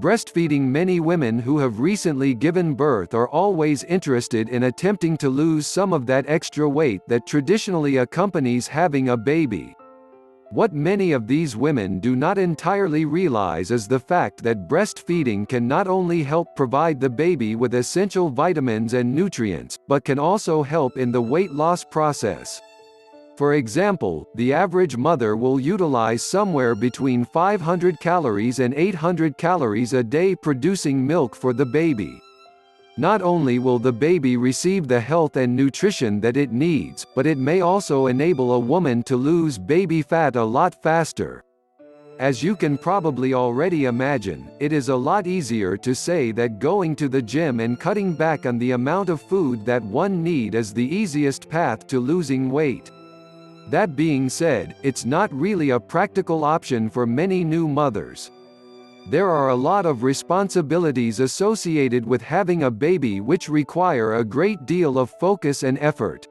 Breastfeeding. Many women who have recently given birth are always interested in attempting to lose some of that extra weight that traditionally accompanies having a baby. What many of these women do not entirely realize is the fact that breastfeeding can not only help provide the baby with essential vitamins and nutrients, but can also help in the weight loss process. For example, the average mother will utilize somewhere between 500 calories and 800 calories a day producing milk for the baby. Not only will the baby receive the health and nutrition that it needs, but it may also enable a woman to lose baby fat a lot faster. As you can probably already imagine, it is a lot easier to say that going to the gym and cutting back on the amount of food that one needs is the easiest path to losing weight. That being said, it's not really a practical option for many new mothers. There are a lot of responsibilities associated with having a baby which require a great deal of focus and effort.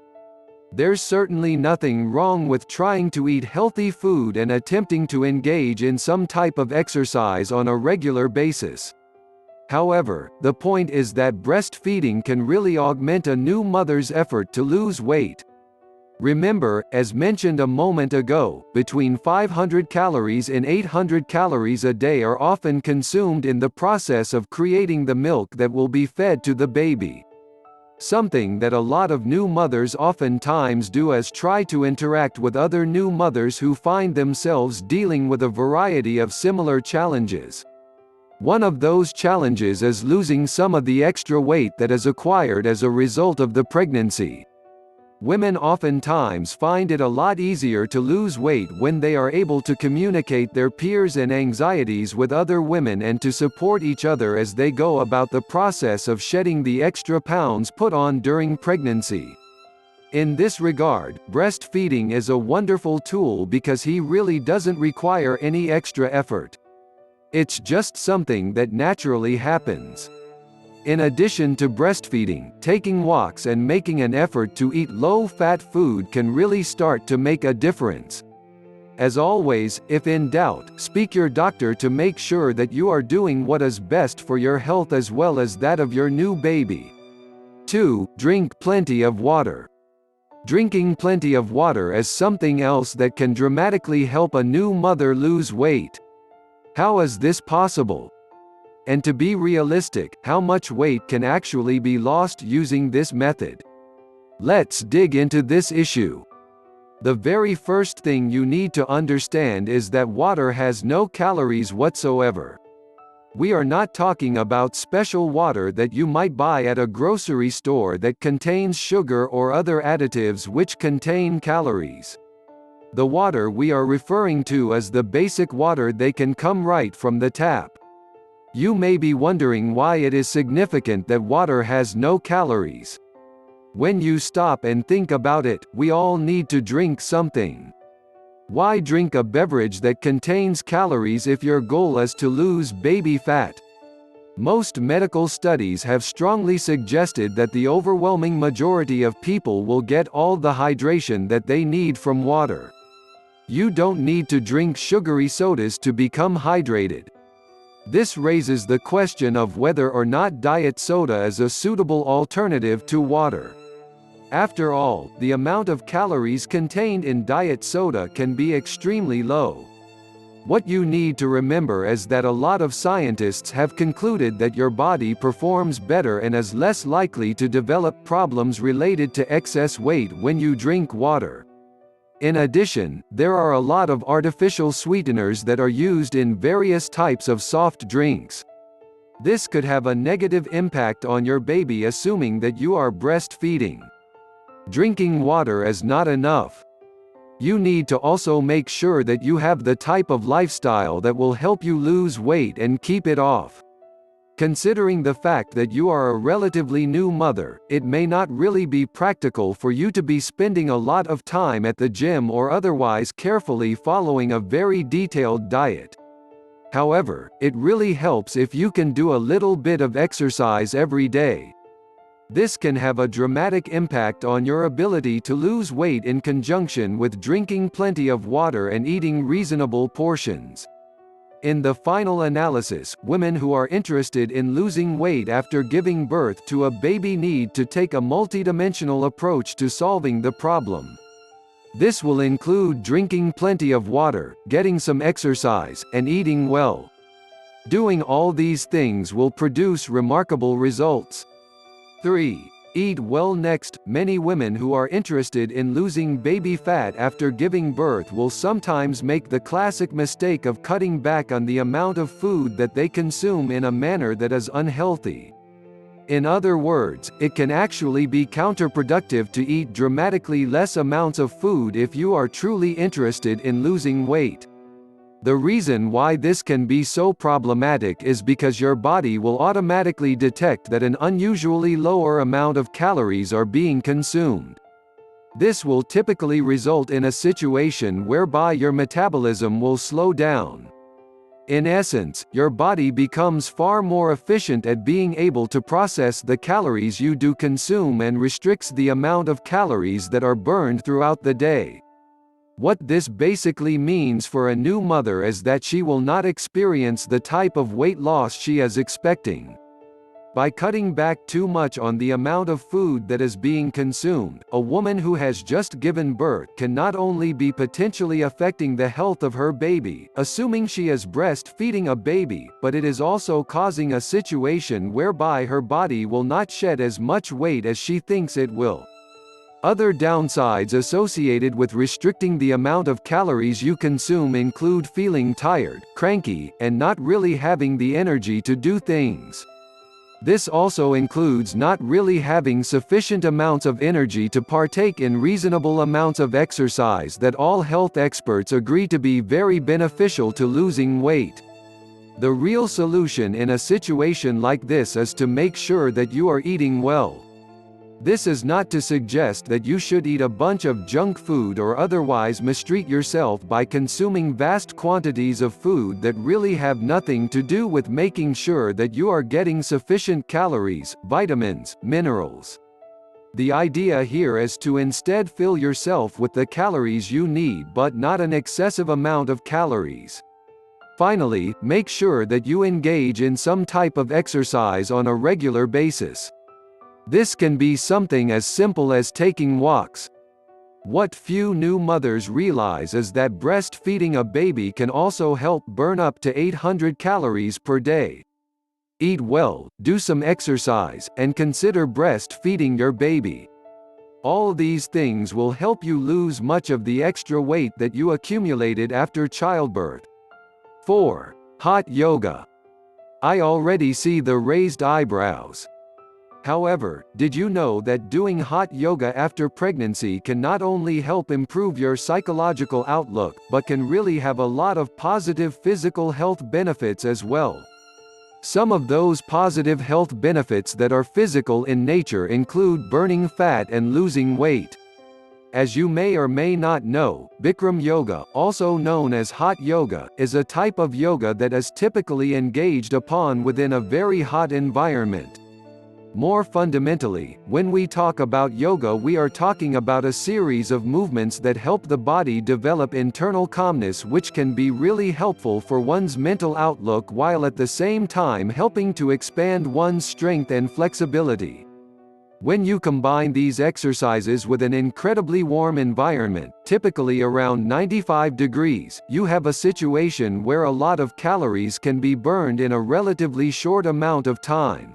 There's certainly nothing wrong with trying to eat healthy food and attempting to engage in some type of exercise on a regular basis. However, the point is that breastfeeding can really augment a new mother's effort to lose weight. Remember, as mentioned a moment ago, between 500 calories and 800 calories a day are often consumed in the process of creating the milk that will be fed to the baby. Something that a lot of new mothers oftentimes do is try to interact with other new mothers who find themselves dealing with a variety of similar challenges. One of those challenges is losing some of the extra weight that is acquired as a result of the pregnancy. Women oftentimes find it a lot easier to lose weight when they are able to communicate their fears and anxieties with other women and to support each other as they go about the process of shedding the extra pounds put on during pregnancy. In this regard, breastfeeding is a wonderful tool because it really doesn't require any extra effort. It's just something that naturally happens. In addition to breastfeeding, taking walks and making an effort to eat low-fat food can really start to make a difference. As always, if in doubt, speak your doctor to make sure that you are doing what is best for your health as well as that of your new baby. 2. Drink plenty of water. Drinking plenty of water is something else that can dramatically help a new mother lose weight. How is this possible? And to be realistic, how much weight can actually be lost using this method? Let's dig into this issue. The very first thing you need to understand is that water has no calories whatsoever. We are not talking about special water that you might buy at a grocery store that contains sugar or other additives which contain calories. The water we are referring to is the basic water that can come right from the tap. You may be wondering why it is significant that water has no calories. When you stop and think about it, we all need to drink something. Why drink a beverage that contains calories if your goal is to lose baby fat? Most medical studies have strongly suggested that the overwhelming majority of people will get all the hydration that they need from water. You don't need to drink sugary sodas to become hydrated. This raises the question of whether or not diet soda is a suitable alternative to water. After all, the amount of calories contained in diet soda can be extremely low. What you need to remember is that a lot of scientists have concluded that your body performs better and is less likely to develop problems related to excess weight when you drink water. In addition, there are a lot of artificial sweeteners that are used in various types of soft drinks. This could have a negative impact on your baby assuming that you are breastfeeding. Drinking water is not enough. You need to also make sure that you have the type of lifestyle that will help you lose weight and keep it off. Considering the fact that you are a relatively new mother, it may not really be practical for you to be spending a lot of time at the gym or otherwise carefully following a very detailed diet. However, it really helps if you can do a little bit of exercise every day. This can have a dramatic impact on your ability to lose weight in conjunction with drinking plenty of water and eating reasonable portions. In the final analysis, women who are interested in losing weight after giving birth to a baby need to take a multidimensional approach to solving the problem. This will include drinking plenty of water, getting some exercise, and eating well. Doing all these things will produce remarkable results. 3. Eat well. Next, many women who are interested in losing baby fat after giving birth will sometimes make the classic mistake of cutting back on the amount of food that they consume in a manner that is unhealthy. In other words, it can actually be counterproductive to eat dramatically less amounts of food if you are truly interested in losing weight. The reason why this can be so problematic is because your body will automatically detect that an unusually lower amount of calories are being consumed. This will typically result in a situation whereby your metabolism will slow down. In essence, your body becomes far more efficient at being able to process the calories you do consume and restricts the amount of calories that are burned throughout the day. What this basically means for a new mother is that she will not experience the type of weight loss she is expecting. By cutting back too much on the amount of food that is being consumed, a woman who has just given birth can not only be potentially affecting the health of her baby, assuming she is breastfeeding a baby, but it is also causing a situation whereby her body will not shed as much weight as she thinks it will. Other downsides associated with restricting the amount of calories you consume include feeling tired, cranky, and not really having the energy to do things. This also includes not really having sufficient amounts of energy to partake in reasonable amounts of exercise that all health experts agree to be very beneficial to losing weight. The real solution in a situation like this is to make sure that you are eating well. This is not to suggest that you should eat a bunch of junk food or otherwise mistreat yourself by consuming vast quantities of food that really have nothing to do with making sure that you are getting sufficient calories, vitamins, minerals. The idea here is to instead fill yourself with the calories you need but not an excessive amount of calories. Finally, make sure that you engage in some type of exercise on a regular basis. This can be something as simple as taking walks. What few new mothers realize is that breastfeeding a baby can also help burn up to 800 calories per day. Eat well, do some exercise, and consider breastfeeding your baby. All these things will help you lose much of the extra weight that you accumulated after childbirth. 4. Hot yoga. I already see the raised eyebrows. However, did you know that doing hot yoga after pregnancy can not only help improve your psychological outlook, but can really have a lot of positive physical health benefits as well? Some of those positive health benefits that are physical in nature include burning fat and losing weight. As you may or may not know, Bikram yoga, also known as hot yoga, is a type of yoga that is typically engaged upon within a very hot environment. More fundamentally, when we talk about yoga, we are talking about a series of movements that help the body develop internal calmness, which can be really helpful for one's mental outlook while at the same time helping to expand one's strength and flexibility. When you combine these exercises with an incredibly warm environment, typically around 95 degrees, you have a situation where a lot of calories can be burned in a relatively short amount of time.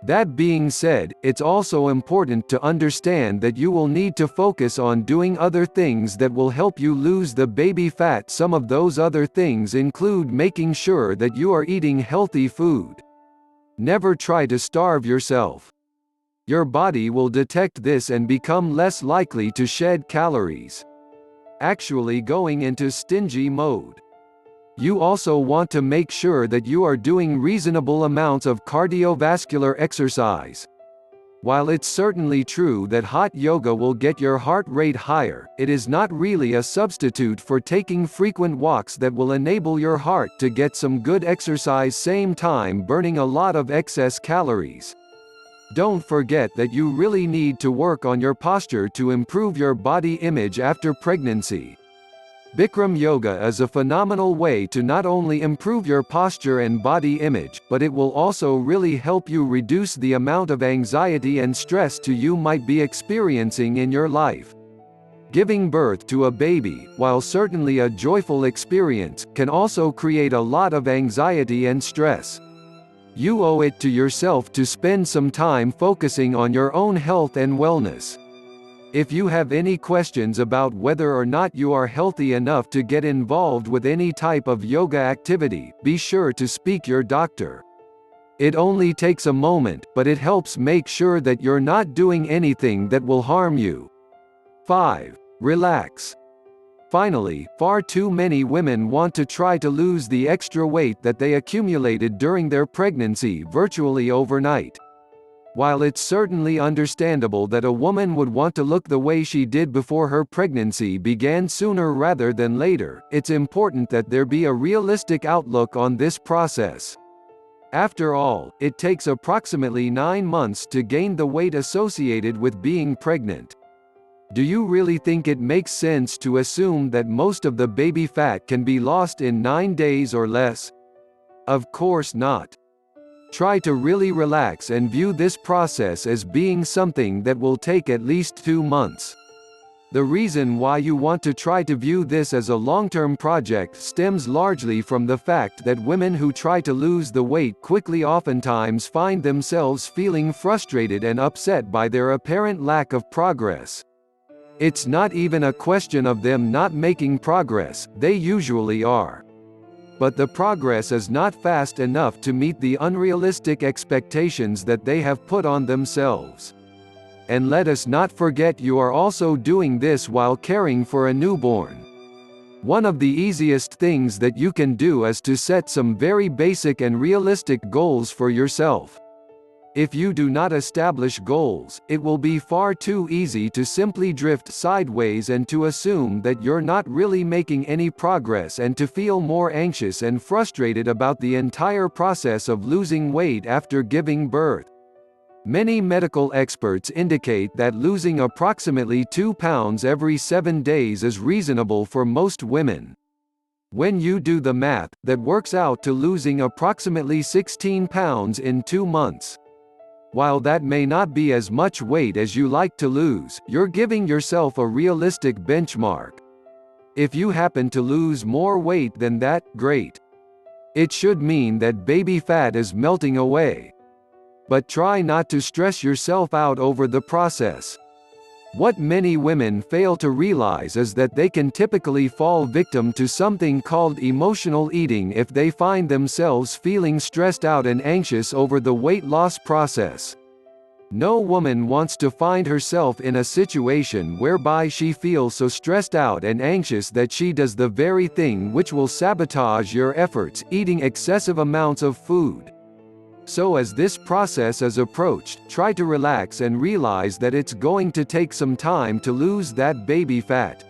That being said, it's also important to understand that you will need to focus on doing other things that will help you lose the baby fat. Some of those other things include making sure that you are eating healthy food. Never try to starve yourself. Your body will detect this and become less likely to shed calories. Actually going into stingy mode. You also want to make sure that you are doing reasonable amounts of cardiovascular exercise. While it's certainly true that hot yoga will get your heart rate higher, it is not really a substitute for taking frequent walks that will enable your heart to get some good exercise, same time burning a lot of excess calories. Don't forget that you really need to work on your posture to improve your body image after pregnancy. Bikram yoga is a phenomenal way to not only improve your posture and body image, but it will also really help you reduce the amount of anxiety and stress you might be experiencing in your life. Giving birth to a baby, while certainly a joyful experience, can also create a lot of anxiety and stress. You owe it to yourself to spend some time focusing on your own health and wellness. If you have any questions about whether or not you are healthy enough to get involved with any type of yoga activity, be sure to speak your doctor. It only takes a moment, but it helps make sure that you're not doing anything that will harm you. 5. Relax. Finally, far too many women want to try to lose the extra weight that they accumulated during their pregnancy virtually overnight. While it's certainly understandable that a woman would want to look the way she did before her pregnancy began sooner rather than later, it's important that there be a realistic outlook on this process. After all, it takes approximately 9 months to gain the weight associated with being pregnant. Do you really think it makes sense to assume that most of the baby fat can be lost in 9 days or less? Of course not. Try to really relax and view this process as being something that will take at least 2 months. The reason why you want to try to view this as a long-term project stems largely from the fact that women who try to lose the weight quickly oftentimes find themselves feeling frustrated and upset by their apparent lack of progress. It's not even a question of them not making progress, they usually are. But the progress is not fast enough to meet the unrealistic expectations that they have put on themselves. And let us not forget you are also doing this while caring for a newborn. One of the easiest things that you can do is to set some very basic and realistic goals for yourself. If you do not establish goals, it will be far too easy to simply drift sideways and to assume that you're not really making any progress and to feel more anxious and frustrated about the entire process of losing weight after giving birth. Many medical experts indicate that losing approximately 2 pounds every 7 days is reasonable for most women. When you do the math, that works out to losing approximately 16 pounds in 2 months. While that may not be as much weight as you like to lose, you're giving yourself a realistic benchmark. If you happen to lose more weight than that, great. It should mean that baby fat is melting away. But try not to stress yourself out over the process. What many women fail to realize is that they can typically fall victim to something called emotional eating if they find themselves feeling stressed out and anxious over the weight loss process. No woman wants to find herself in a situation whereby she feels so stressed out and anxious that she does the very thing which will sabotage your efforts, eating excessive amounts of food. So as this process is approached, try to relax and realize that it's going to take some time to lose that baby fat.